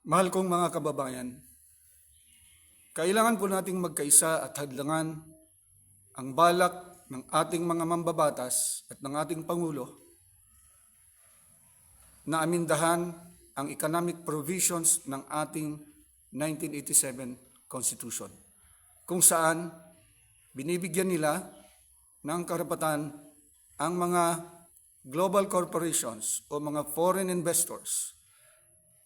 Mahal kong mga kababayan, kailangan po nating magkaisa at hadlangan ang balak ng ating mga mambabatas at ng ating Pangulo na amindahan ang economic provisions ng ating 1987 Constitution, kung saan binibigyan nila ng karapatan ang mga global corporations o mga foreign investors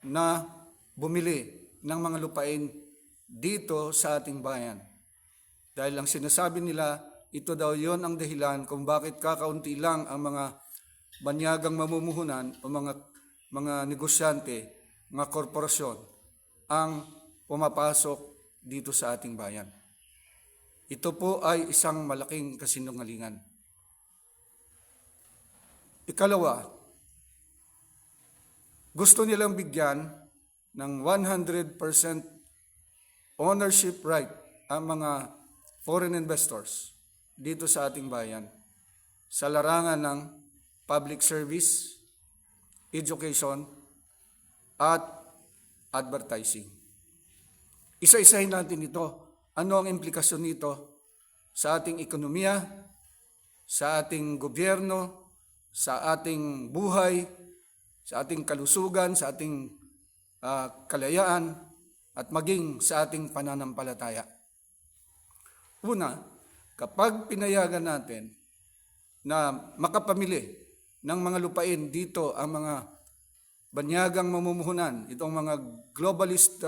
na bumili ng mga lupain dito sa ating bayan. Dahil ang sinasabi nila, ito daw yon ang dahilan kung bakit kakaunti lang ang mga banyagang mamumuhunan o mga negosyante, mga korporasyon ang pumapasok dito sa ating bayan. Ito po ay isang malaking kasinungalingan. Ikalawa, gusto nilang bigyan ng 100% ownership right ang mga foreign investors dito sa ating bayan sa larangan ng public service, education, at advertising. Isa-isahin natin ito. Ano ang implikasyon nito sa ating ekonomiya, sa ating gobyerno, sa ating buhay, sa ating kalusugan, sa ating kalayaan, at maging sa ating pananampalataya. Una, kapag pinayagan natin na makapamili ng mga lupain dito ang mga banyagang mamumuhunan, itong mga globalist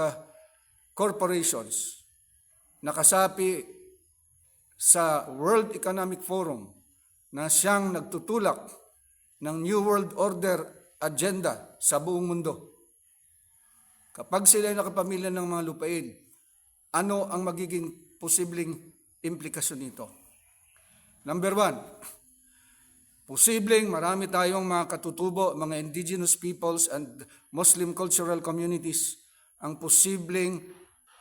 corporations, nakasapi sa World Economic Forum na siyang nagtutulak ng New World Order agenda sa buong mundo. Kapag sila ay nakapamilya ng mga lupain, ano ang magiging posibleng implikasyon nito? Number one, posibleng marami tayong mga katutubo, mga indigenous peoples and Muslim cultural communities ang posibleng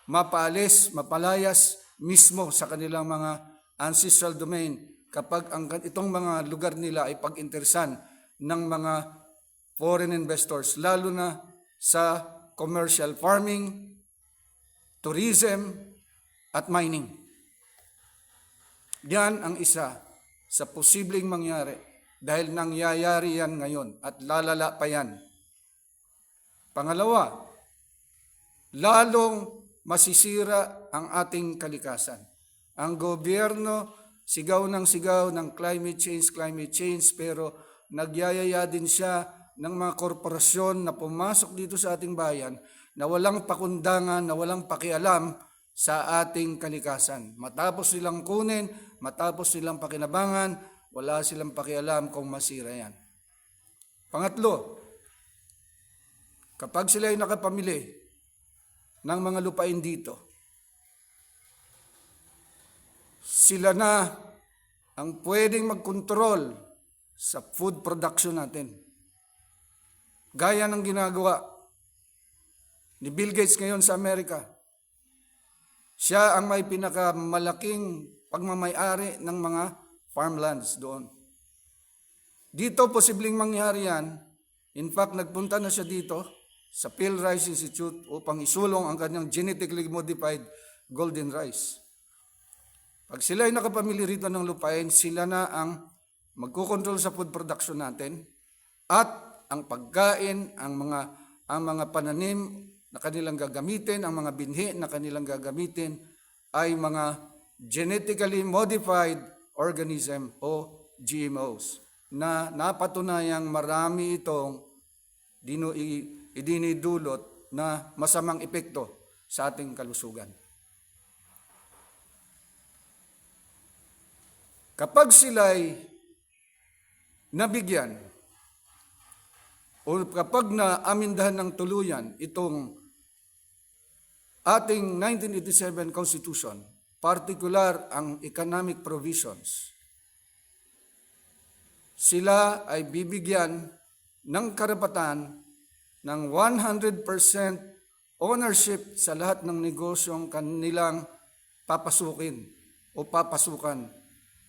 mapaalis, mapalayas mismo sa kanilang mga ancestral domain kapag itong mga lugar nila ay pag-interesan ng mga foreign investors, lalo na sa commercial farming, tourism, at mining. Yan ang isa sa posibleng mangyari dahil nangyayari yan ngayon at lalala pa yan. Pangalawa, lalong masisira ang ating kalikasan. Ang gobyerno sigaw ng climate change, pero nagyayaya din siya ng mga korporasyon na pumasok dito sa ating bayan na walang pakundangan, na walang pakialam sa ating kalikasan. Matapos silang kunin, matapos silang pakinabangan, wala silang pakialam kung masira yan. Pangatlo, kapag sila ay nakapamili ng mga lupain dito, sila na ang pwedeng magkontrol sa food production natin. Gaya ng ginagawa ni Bill Gates ngayon sa Amerika. Siya ang may pinakamalaking pagmamayari ng mga farmlands doon. Dito posibleng mangyari yan. In fact, nagpunta na siya dito sa Phil Rice Institute upang isulong ang kanyang genetically modified golden rice. Pag sila ay nakapamili rito ng lupain, sila na ang magkukontrol sa food production natin at ang pagkain, ang mga pananim na kanilang gagamitin, ang mga binhi na kanilang gagamitin ay mga genetically modified organism o GMOs na napatunayang marami itong idinidulot na masamang epekto sa ating kalusugan. Kapag sila'y nabigyan o kapag naamindahan ng tuluyan itong ating 1987 Constitution, partikular ang economic provisions, sila ay bibigyan ng karapatan ng 100% ownership sa lahat ng negosyong kanilang papasukin o papasukan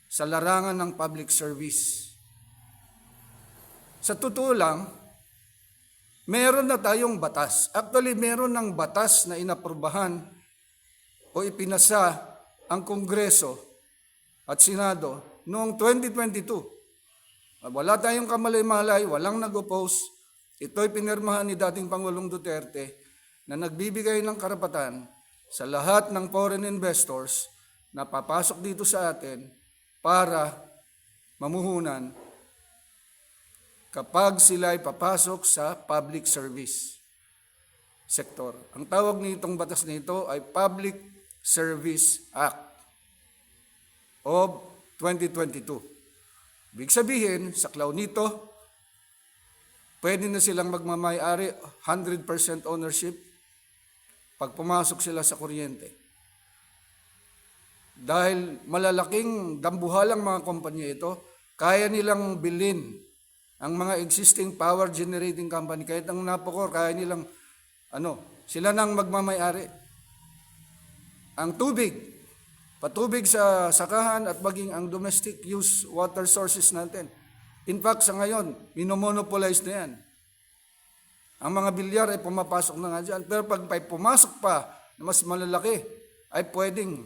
sa larangan ng public service. Sa totoo lang, meron na tayong batas. Actually, meron ng batas na inaprubahan o ipinasa ang Kongreso at Senado noong 2022. Wala tayong kamalay-malay, walang nag-oppose. Ito'y pinirmahan ni dating Pangulong Duterte na nagbibigay ng karapatan sa lahat ng foreign investors na papasok dito sa atin para mamuhunan kapag sila ay papasok sa public service sector. Ang tawag nitong batas nito ay Public Service Act of 2022. Ibig sabihin, sa klaw nito, pwede na silang magmamay-ari, 100% ownership, pag pumasok sila sa kuryente. Dahil malalaking dambuhalang mga kumpanya ito, kaya nilang bilhin ang mga existing power generating company, kahit ang Napocor, kaya nilang, sila nang magmamay-ari. Ang tubig, patubig sa sakahan at maging ang domestic use water sources natin. In fact, sa ngayon, minomonopolize na yan. Ang mga bilyar ay pumapasok na nga dyan. Pero pag may pumasok pa na mas malalaki, ay pwedeng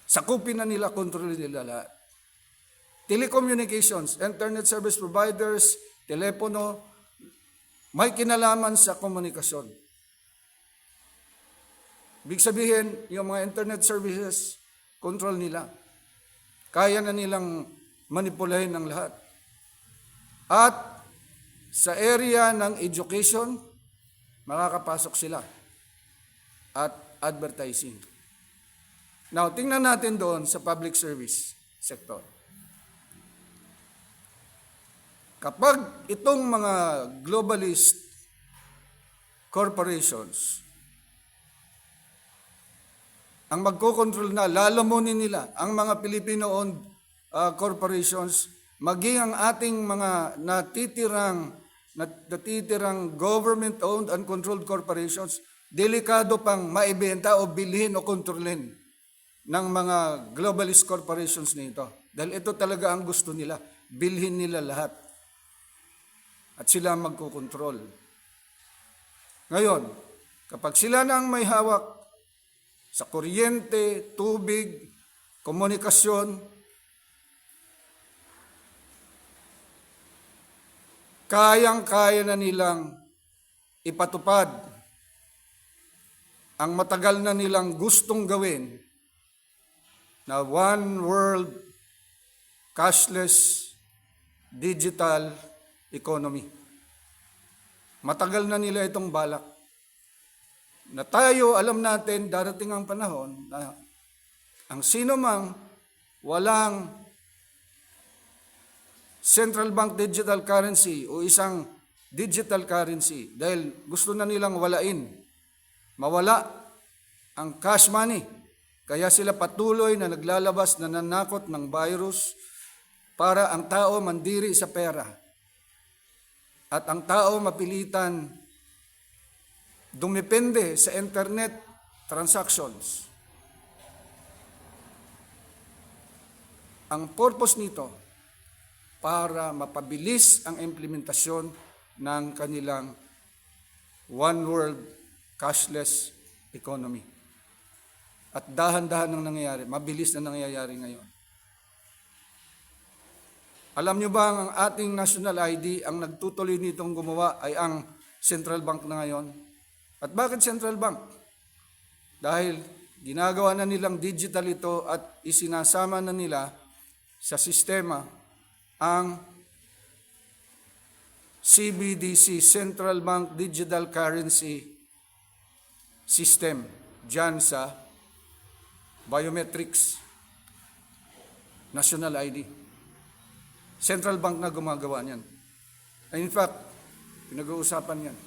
sakupin na nila, kontrolin nila lahat. Telecommunications, internet service providers, telepono, may kinalaman sa komunikasyon. Ibig sabihin, yung mga internet services, control nila. Kaya na nilang manipulahin ng lahat. At sa area ng education, makakapasok sila. At advertising. Now, tingnan natin doon sa public service sector. Kapag itong mga globalist corporations ang magkocontrol na, lalamunin nila ang mga Filipino-owned corporations, maging ang ating mga natitirang government-owned and controlled corporations, delikado pang maibenta o bilhin o kontrolin ng mga globalist corporations nito. Dahil ito talaga ang gusto nila, bilhin nila lahat. At sila magkokontrol. Ngayon, kapag sila na ang may hawak sa kuryente, tubig, komunikasyon, kayang-kaya na nilang ipatupad ang matagal na nilang gustong gawin na one world cashless digital economy. Matagal na nila itong balak. Na tayo, alam natin, darating ang panahon na ang sino mang walang central bank digital currency o isang digital currency dahil gusto na nilang mawala ang cash money. Kaya sila patuloy na naglalabas na nanakot ng virus para ang tao mandiri sa pera. At ang tao mapilitan dumepende sa internet transactions. Ang purpose nito, para mapabilis ang implementasyon ng kanilang one world cashless economy. At dahan-dahan ang nangyayari, mabilis na nangyayari ngayon. Alam nyo ba ang ating national ID, ang nagtutuloy nitong gumawa ay ang central bank na ngayon? At bakit central bank? Dahil ginagawa na nilang digital ito at isinasama na nila sa sistema ang CBDC, Central Bank Digital Currency System, dyan sa biometrics, national ID. Central Bank na gumagawa niyan. In fact, pinag-uusapan yan.